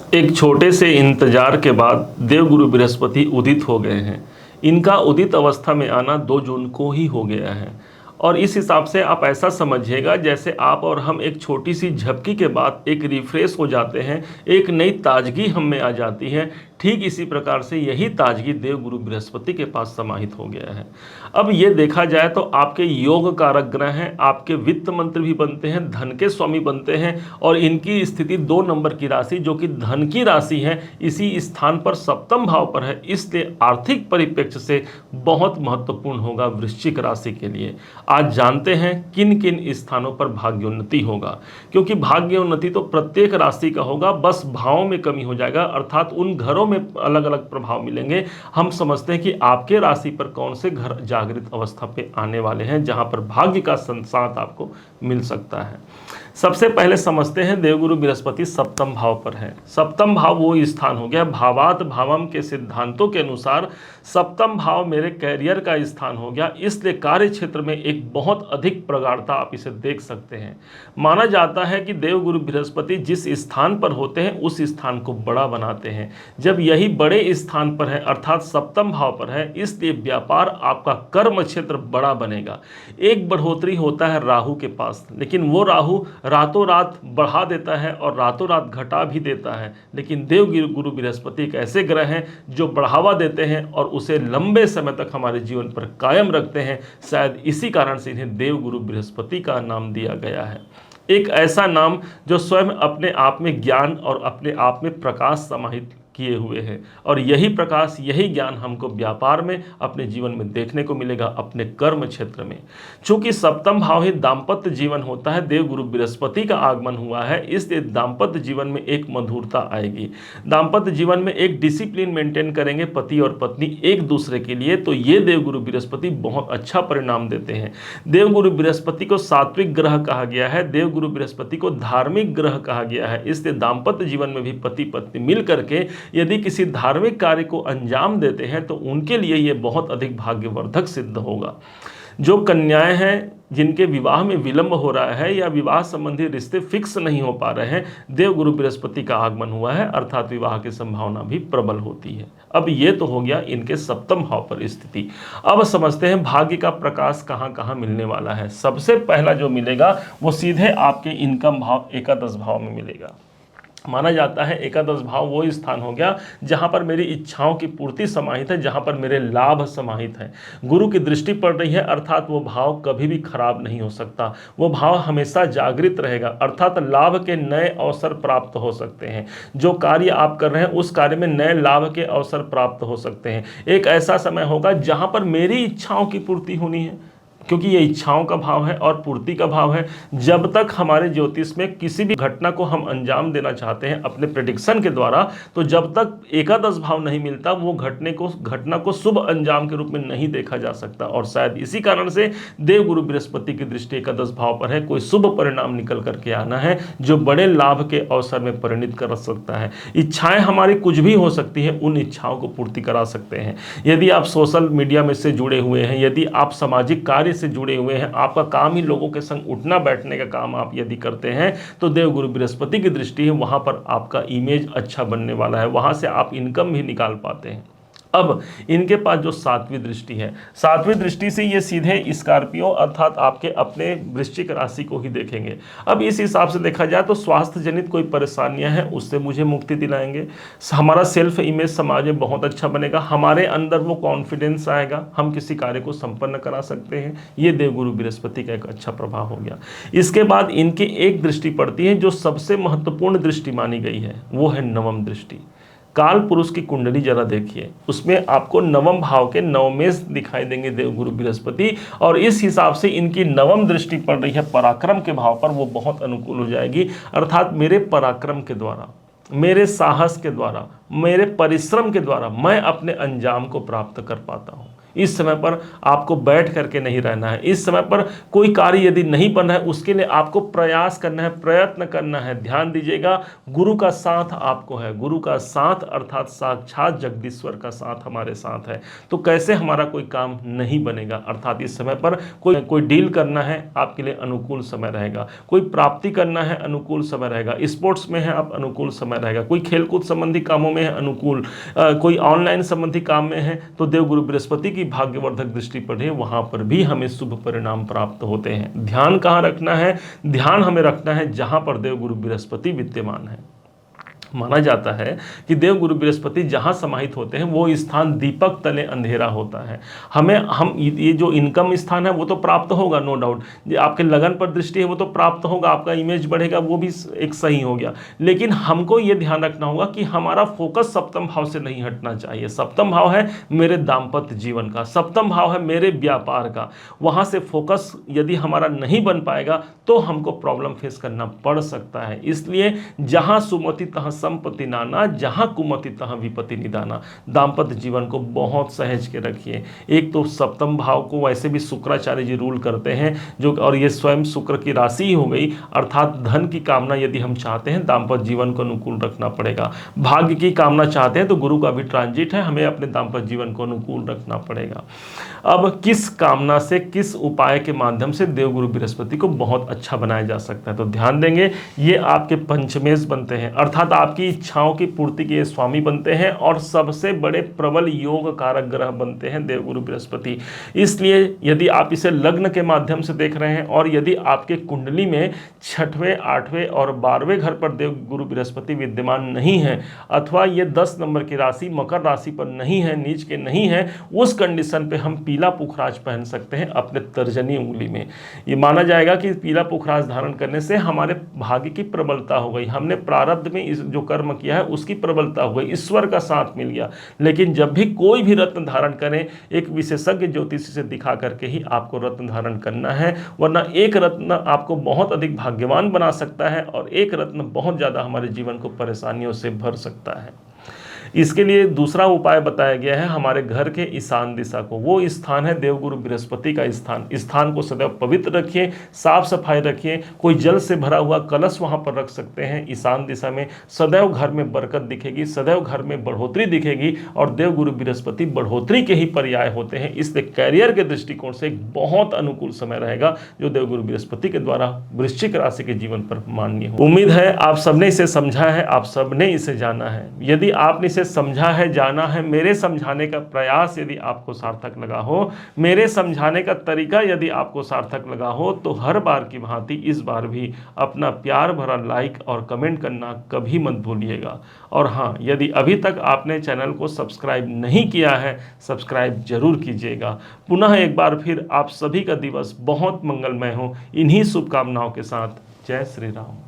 एक छोटे से इंतजार के बाद देवगुरु बृहस्पति उदित हो गए हैं। इनका उदित अवस्था में आना 2 जून को ही हो गया है और इस हिसाब से आप ऐसा समझिएगा जैसे आप और हम एक छोटी सी झपकी के बाद एक रिफ्रेश हो जाते हैं, एक नई ताजगी हम में आ जाती है। ठीक इसी प्रकार से यही ताजगी देवगुरु बृहस्पति के पास समाहित हो गया है। अब ये देखा जाए तो आपके योग कारक ग्रह हैं, आपके वित्त मंत्री भी बनते हैं, धन के स्वामी बनते हैं और इनकी स्थिति 2 नंबर की राशि जो कि धन की राशि है इसी स्थान पर सप्तम भाव पर है, इसलिए आर्थिक परिप्रेक्ष्य से बहुत महत्वपूर्ण होगा वृश्चिक राशि के लिए। आज जानते हैं किन किन स्थानों पर भाग्योन्नति होगा, क्योंकि भाग्योन्नति तो प्रत्येक राशि का होगा, बस भावों में कमी हो जाएगा, अर्थात उन घरों में अलग अलग प्रभाव मिलेंगे। हम समझते हैं कि आपके राशि पर कौन से घर जागृत अवस्था पे आने वाले हैं जहां पर भाग्य का साथ आपको मिल सकता है। सबसे पहले समझते हैं देवगुरु बृहस्पति सप्तम भाव पर है। सप्तम भाव वो स्थान हो गया, भावात भावम के सिद्धांतों के अनुसार सप्तम भाव मेरे कैरियर का स्थान हो गया, इसलिए कार्य क्षेत्र में एक बहुत अधिक प्रगाढ़ता आप इसे देख सकते हैं। माना जाता है कि देवगुरु बृहस्पति जिस स्थान पर होते हैं उस स्थान को बड़ा बनाते हैं। जब यही बड़े स्थान पर है अर्थात सप्तम भाव पर है, इसलिए व्यापार आपका कर्म क्षेत्र बड़ा बनेगा। एक बढ़ोतरी होता है राहु के पास, लेकिन वो राहु रातों रात बढ़ा देता है और रातों रात घटा भी देता है, लेकिन देवगुरु बृहस्पति एक ऐसे ग्रह हैं जो बढ़ावा देते हैं और उसे लंबे समय तक हमारे जीवन पर कायम रखते हैं। शायद इसी कारण से इन्हें देवगुरु बृहस्पति का नाम दिया गया है। एक ऐसा नाम जो स्वयं अपने आप में ज्ञान और अपने आप में प्रकाश समाहित किए हुए हैं और यही प्रकाश यही ज्ञान हमको व्यापार में अपने जीवन में देखने को मिलेगा, अपने कर्म क्षेत्र में। चूंकि सप्तम भाव ही दाम्पत्य जीवन होता है, देवगुरु बृहस्पति का आगमन हुआ है, इसलिए दाम्पत्य जीवन में एक मधुरता आएगी। दाम्पत्य जीवन में एक डिसिप्लिन मेंटेन करेंगे पति और पत्नी एक दूसरे के लिए, तो ये देवगुरु बृहस्पति बहुत अच्छा परिणाम देते हैं। देवगुरु बृहस्पति को सात्विक ग्रह कहा गया है, देवगुरु बृहस्पति को धार्मिक ग्रह कहा गया है, इसलिए दाम्पत्य जीवन में भी पति पत्नी मिल करके यदि किसी धार्मिक कार्य को अंजाम देते हैं तो उनके लिए यह बहुत अधिक भाग्यवर्धक सिद्ध होगा। जो कन्याएं हैं जिनके विवाह में विलंब हो रहा है या विवाह संबंधी रिश्ते फिक्स नहीं हो पा रहे हैं, देवगुरु बृहस्पति का आगमन हुआ है अर्थात विवाह की संभावना भी प्रबल होती है। अब ये तो हो गया इनके सप्तम भाव पर स्थिति। अब समझते हैं भाग्य का प्रकाश कहाँ कहाँ मिलने वाला है। सबसे पहला जो मिलेगा वो सीधे आपके इनकम भाव एकादश भाव में मिलेगा। माना जाता है एकादश भाव वो स्थान हो गया जहां पर मेरी इच्छाओं की पूर्ति समाहित है, जहां पर मेरे लाभ समाहित है। गुरु की दृष्टि पड़ रही है अर्थात वो भाव कभी भी खराब नहीं हो सकता, वो भाव हमेशा जागृत रहेगा अर्थात लाभ के नए अवसर प्राप्त हो सकते हैं। जो कार्य आप कर रहे हैं उस कार्य में नए लाभ के अवसर प्राप्त हो सकते हैं। एक ऐसा समय होगा जहां पर मेरी इच्छाओं की पूर्ति होनी है, क्योंकि ये इच्छाओं का भाव है और पूर्ति का भाव है। जब तक हमारे ज्योतिष में किसी भी घटना को हम अंजाम देना चाहते हैं अपने प्रेडिक्शन के द्वारा, तो जब तक एकादश भाव नहीं मिलता वो घटना को शुभ अंजाम के रूप में नहीं देखा जा सकता। और शायद इसी कारण से देवगुरु बृहस्पति की दृष्टि एकादश भाव पर है। कोई शुभ परिणाम निकल करके आना है जो बड़े लाभ के अवसर में परिणित कर सकता है। इच्छाएं हमारी कुछ भी हो सकती है, उन इच्छाओं को पूर्ति करा सकते हैं। यदि आप सोशल मीडिया में से जुड़े हुए हैं, यदि आप सामाजिक कार्य से जुड़े हुए हैं, आपका काम ही लोगों के संग उठना बैठने का काम आप यदि करते हैं, तो देवगुरु बृहस्पति की दृष्टि है, वहां पर आपका इमेज अच्छा बनने वाला है, वहां से आप इनकम भी निकाल पाते हैं। अब इनके पास जो सातवीं दृष्टि है, सातवीं दृष्टि से ये सीधे स्कॉर्पियो अर्थात आपके अपने वृश्चिक राशि को ही देखेंगे। अब इस हिसाब से देखा जाए तो स्वास्थ्य जनित कोई परेशानियां हैं उससे मुझे मुक्ति दिलाएंगे। हमारा सेल्फ इमेज समाज में बहुत अच्छा बनेगा, हमारे अंदर वो कॉन्फिडेंस आएगा, हम किसी कार्य को संपन्न करा सकते हैं। ये देवगुरु बृहस्पति का एक अच्छा प्रभाव हो गया। इसके बाद इनकी एक दृष्टि पड़ती है जो सबसे महत्वपूर्ण दृष्टि मानी गई है, वो है नवम दृष्टि। काल पुरुष की कुंडली जरा देखिए, उसमें आपको नवम भाव के नवमेश दिखाई देंगे देवगुरु बृहस्पति, और इस हिसाब से इनकी नवम दृष्टि पड़ रही है पराक्रम के भाव पर, वो बहुत अनुकूल हो जाएगी। अर्थात मेरे पराक्रम के द्वारा, मेरे साहस के द्वारा, मेरे परिश्रम के द्वारा मैं अपने अंजाम को प्राप्त कर पाता हूँ। इस समय पर आपको बैठ करके नहीं रहना है। इस समय पर कोई कार्य यदि नहीं बन रहा है, उसके लिए आपको प्रयास करना है, प्रयत्न करना है। ध्यान दीजिएगा, गुरु का साथ आपको है। गुरु का साथ अर्थात साक्षात जगदीश्वर का साथ हमारे साथ है। तो कैसे हमारा कोई काम नहीं बनेगा। अर्थात इस समय पर कोई डील करना है, आपके लिए अनुकूल समय रहेगा। कोई प्राप्ति करना है, अनुकूल समय रहेगा। स्पोर्ट्स में है आप, अनुकूल समय रहेगा। कोई खेलकूद संबंधी कामों में है, अनुकूल। कोई ऑनलाइन संबंधी काम में है तो देवगुरु बृहस्पति की भाग्यवर्धक दृष्टि पड़े, वहां पर भी हमें शुभ परिणाम प्राप्त होते हैं। ध्यान कहां रखना है? ध्यान हमें रखना है जहां पर देवगुरु बृहस्पति विद्यमान है। माना जाता है कि देवगुरु बृहस्पति जहां समाहित होते हैं वो स्थान दीपक तले अंधेरा होता है। हम ये जो इनकम स्थान है वो तो प्राप्त होगा, नो डाउट। आपके लगन पर दृष्टि है वो तो प्राप्त होगा, आपका इमेज बढ़ेगा, वो भी एक सही हो गया। लेकिन हमको ये ध्यान रखना होगा कि हमारा फोकस सप्तम भाव से नहीं हटना चाहिए। सप्तम भाव है मेरे दाम्पत्य जीवन का, सप्तम भाव है मेरे व्यापार का। वहां से फोकस यदि हमारा नहीं बन पाएगा तो हमको प्रॉब्लम फेस करना पड़ सकता है। इसलिए जहां सुमति तहां संपत्ति नाना, जहां कुमति तहां विपत्ति निदाना। दाम्पत्य जीवन को बहुत सहज के रखिए। एक तो सप्तम भाव को वैसे भी शुक्राचार्य जी रूल करते हैं, जो और ये स्वयं शुक्र की राशि ही हो गई। अर्थात धन की कामना यदि हम चाहते हैं, दाम्पत्य जीवन को अनुकूल रखना पड़ेगा। भाग्य की कामना चाहते हैं तो गुरु का भी ट्रांजिट है, हमें अपने दाम्पत्य जीवन को अनुकूल रखना पड़ेगा। अब किस कामना से, किस उपाय के माध्यम से देवगुरु बृहस्पति को बहुत अच्छा बनाया जा सकता है, तो ध्यान देंगे। ये आपके पंचमेश बनते हैं, अर्थात आपकी इच्छाओं की पूर्ति के स्वामी बनते हैं और सबसे बड़े प्रबल योग कारक ग्रह बनते हैं देवगुरु बृहस्पति। इसलिए यदि आप इसे लग्न के माध्यम से देख रहे हैं और यदि आपके कुंडली में 6वें, 8वें और 12वें घर पर देवगुरु बृहस्पति विद्यमान नहीं है, अथवा ये 10 नंबर की राशि मकर राशि पर नहीं है, नीच के नहीं है, उस कंडीशन पे हम पीला पुखराज पहन सकते हैं अपने तर्जनी उंगली में। ये माना जाएगा कि पीला पुखराज धारण करने से हमारे भाग्य की प्रबलता हो गई, हमने प्रारब्ध में इस जो कर्म किया है उसकी प्रबलता हो गई, ईश्वर का साथ मिल गया। लेकिन जब भी कोई भी रत्न धारण करें, एक विशेषज्ञ ज्योतिषी से दिखा करके ही आपको रत्न धारण करना है, वरना एक रत्न आपको बहुत अधिक भाग्यवान बना सकता है और एक रत्न बहुत ज़्यादा हमारे जीवन को परेशानियों से भर सकता है। इसके लिए दूसरा उपाय बताया गया है हमारे घर के ईशान दिशा को। वो स्थान है देवगुरु बृहस्पति का स्थान। स्थान को सदैव पवित्र रखिए, साफ सफाई रखिए। कोई जल से भरा हुआ कलश वहां पर रख सकते हैं ईशान दिशा में। सदैव घर में बरकत दिखेगी, सदैव घर में बढ़ोतरी दिखेगी और देवगुरु बृहस्पति बढ़ोतरी के ही पर्याय होते हैं। इसलिए कैरियर के दृष्टिकोण से एक बहुत अनुकूल समय रहेगा जो देवगुरु बृहस्पति के द्वारा वृश्चिक राशि के जीवन पर माननीय हो। उम्मीद है आप सबने इसे समझा है, आप सबने इसे जाना है। यदि आपने इसे समझा है, जाना है, मेरे समझाने का प्रयास यदि आपको सार्थक लगा हो, मेरे समझाने का तरीका यदि आपको सार्थक लगा हो, तो हर बार की भांति इस बार भी अपना प्यार भरा लाइक और कमेंट करना कभी मत भूलिएगा। और हाँ, यदि अभी तक आपने चैनल को सब्सक्राइब नहीं किया है, सब्सक्राइब जरूर कीजिएगा। पुनः एक बार फिर आप सभी का दिवस बहुत मंगलमय हो, इन्हीं शुभकामनाओं के साथ। जय श्री राम।